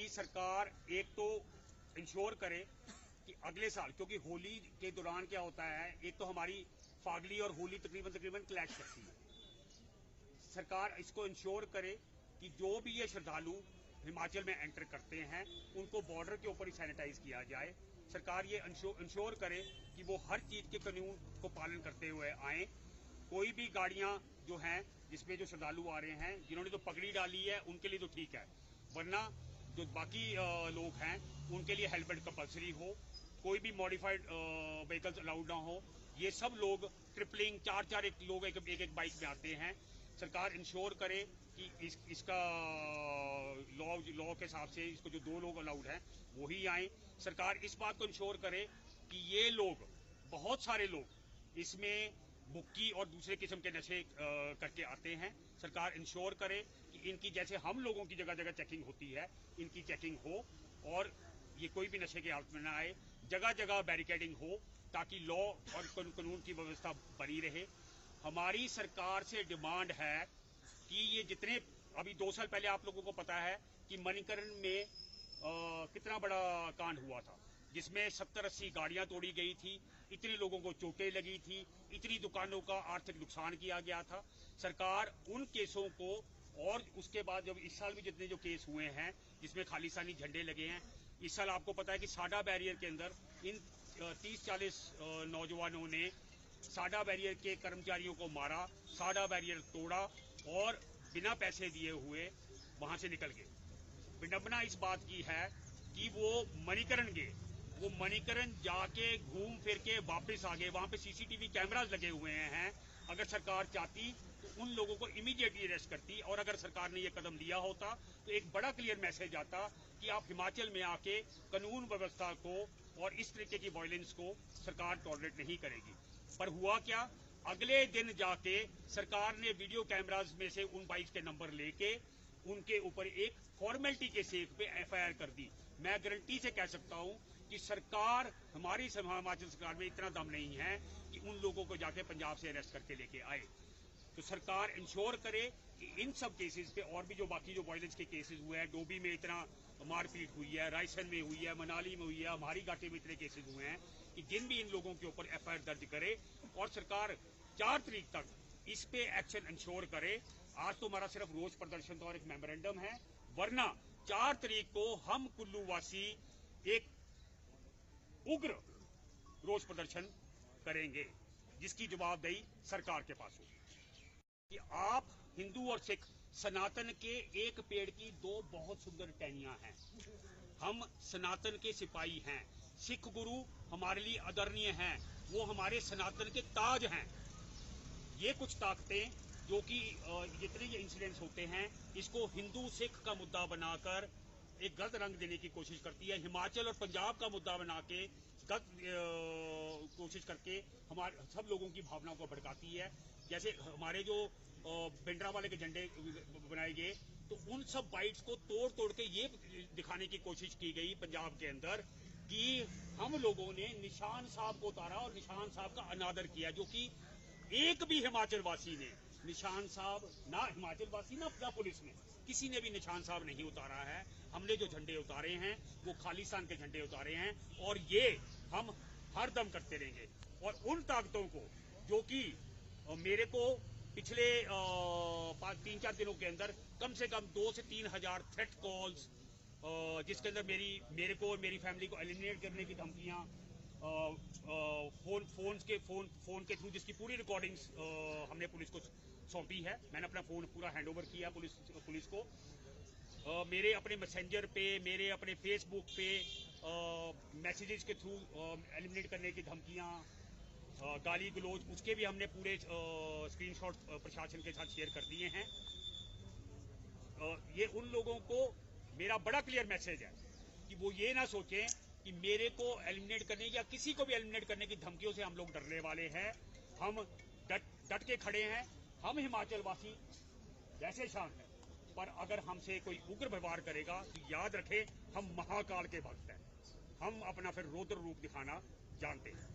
सरकार एक तो इंश्योर करे कि अगले साल, क्योंकि होली के दौरान क्या होता है, एक तो हमारी फागली और होली तकरीबन क्लैश करती है। सरकार इसको इंश्योर करे कि जो भी ये श्रद्धालु हिमाचल में एंटर करते हैं उनको बॉर्डर के ऊपर ही सैनिटाइज किया जाए। सरकार ये इंश्योर करे कि वो हर चीज के कानून को पालन करते हुए आए। कोई भी गाड़ियां जो हैं जिसमें जो श्रद्धालु आ रहे हैं, जिन्होंने तो पगड़ी डाली है उनके लिए तो ठीक है, वरना जो बाकी लोग हैं उनके लिए हेलमेट कंपल्सरी हो, कोई भी मॉडिफाइड व्हीकल्स अलाउड ना हो। ये सब लोग ट्रिपलिंग चार एक लोग एक बाइक में आते हैं। सरकार इंश्योर करे कि इसका लॉ के हिसाब से इसको जो 2 लोग अलाउड हैं वो ही आए। सरकार इस बात को इंश्योर करे कि ये लोग, बहुत सारे लोग इसमें बुक्की और दूसरे किस्म के नशे करके आते हैं। सरकार इंश्योर करे कि इनकी, जैसे हम लोगों की जगह जगह चेकिंग होती है, इनकी चेकिंग हो और ये कोई भी नशे के हालत में ना आए। जगह जगह बैरिकेडिंग हो ताकि लॉ और कानून की व्यवस्था बनी रहे। हमारी सरकार से डिमांड है कि ये जितने, अभी 2 साल पहले आप लोगों को पता है कि मणिकरण में कितना बड़ा कांड हुआ था, जिसमें 70-80 गाड़ियां तोड़ी गई थी, इतने लोगों को चोटें लगी थी, इतनी दुकानों का आर्थिक नुकसान किया गया था। सरकार उन केसों को, और उसके बाद जब इस साल भी जितने जो केस हुए हैं जिसमें खालिस्तानी झंडे लगे हैं, इस साल आपको पता है कि साडा बैरियर के अंदर इन 30-40 नौजवानों ने साडा बैरियर के कर्मचारियों को मारा, साडा बैरियर तोड़ा और बिना पैसे दिए हुए वहां से निकल गए। विडंबना इस बात की है कि वो मणिकरण गए, वो मणिकरण जाके घूम फिर के वापस आ गए। वहां पे सीसीटीवी कैमरास लगे हुए हैं। अगर सरकार चाहती तो उन लोगों को इमीडिएटली अरेस्ट करती, और अगर सरकार ने ये कदम लिया होता तो एक बड़ा क्लियर मैसेज आता कि आप हिमाचल में आके कानून व्यवस्था को और इस तरीके की वायलेंस को सरकार टॉलरेट नहीं करेगी। पर हुआ क्या, अगले दिन जाके सरकार ने वीडियो कैमरास में से उन बाइक्स के नंबर लेके उनके ऊपर एक फॉर्मेलिटी के सेक पे एफआईआर कर दी। मैं गारंटी से कह सकता हूं कि सरकार, हमारी हिमाचल सरकार में इतना दम नहीं है कि उन लोगों को जाके पंजाब से अरेस्ट करके लेके आए। तो सरकार इंश्योर करे कि इन सब केसेस पे, और भी जो बाकी जो वायलेंस के केसेस हुए हैं, डोबी में इतना मारपीट हुई है, रायसन में हुई है, मनाली में हुई है, हमारी घाटी में इतने केसेस हुए हैं कि जिन भी इन लोगों के ऊपर एफआईआर दर्ज करे और सरकार 4 तारीख तक इस पे एक्शन इंश्योर करे। आज तो हमारा सिर्फ रोष प्रदर्शन और एक मेमोरेंडम है, वरना 4 तारीख को हम कुल्लू वासी एक उग्र रोष प्रदर्शन करेंगे जिसकी जवाबदेही सरकार के पास होगी। कि आप हिंदू और सिख सनातन के एक पेड़ की 2 बहुत सुंदर टहनियां हैं। हम सनातन के सिपाही हैं। सिख गुरु हमारे लिए आदरणीय हैं, वो हमारे सनातन के ताज हैं। ये कुछ ताकतें जो कि जितने ये इंसिडेंट्स होते हैं, इसको हिंदू सिख का मुद्दा बनाकर एक गलत रंग देने की कोशिश करती है। हिमाचल और पंजाब का मुद्दा बना के गलत कोशिश करके हमारे सब लोगों की भावनाओं को भड़काती है। जैसे हमारे जो बिंड्रा वाले के झंडे बनाए गए, तो उन सब बाइट्स को तोड़ के ये दिखाने की कोशिश की गई पंजाब के अंदर कि हम लोगों ने निशान साहब को उतारा और निशान साहब का अनादर किया, जो कि एक भी हिमाचल वासी ने निशान साहब, ना हिमाचल वासी ना पुलिस ने, किसी ने भी निशान साहब नहीं उतारा है। हमने जो झंडे उतारे हैं वो खालिस्तान के झंडे उतारे हैं, और ये हम हर दम करते रहेंगे। और उन ताकतों को जो कि मेरे को पिछले 3-4 दिनों के अंदर कम से कम 2 से 3 हजार थ्रेट कॉल्स, जिसके अंदर मेरे को और मेरी फैमिली को एलिमिनेट करने की धमकियां, फोन के थ्रू, जिसकी पूरी रिकॉर्डिंग्स हमने पुलिस को सौंपी है। मैंने अपना फोन पूरा हैंडओवर किया पुलिस को। मेरे अपने मैसेंजर पे, मेरे अपने फेसबुक पे मैसेजेस के थ्रू एलिमिनेट करने की धमकियां, गाली गलोच, उसके भी हमने पूरे स्क्रीनशॉट प्रशासन के साथ शेयर कर दिए हैं। ये उन लोगों को मेरा बड़ा क्लियर मैसेज है कि वो ये ना सोचें कि मेरे को एलिमिनेट करने या किसी को भी एलिमिनेट करने की धमकियों से हम लोग डरने वाले हैं। हम डट के खड़े हैं। हम हिमाचल वासी वैसे शांत हैं, पर अगर हमसे कोई उग्र व्यवहार करेगा तो याद रखें, हम महाकाल के भक्त हैं। हम अपना फिर रौद्र रूप दिखाना जानते हैं।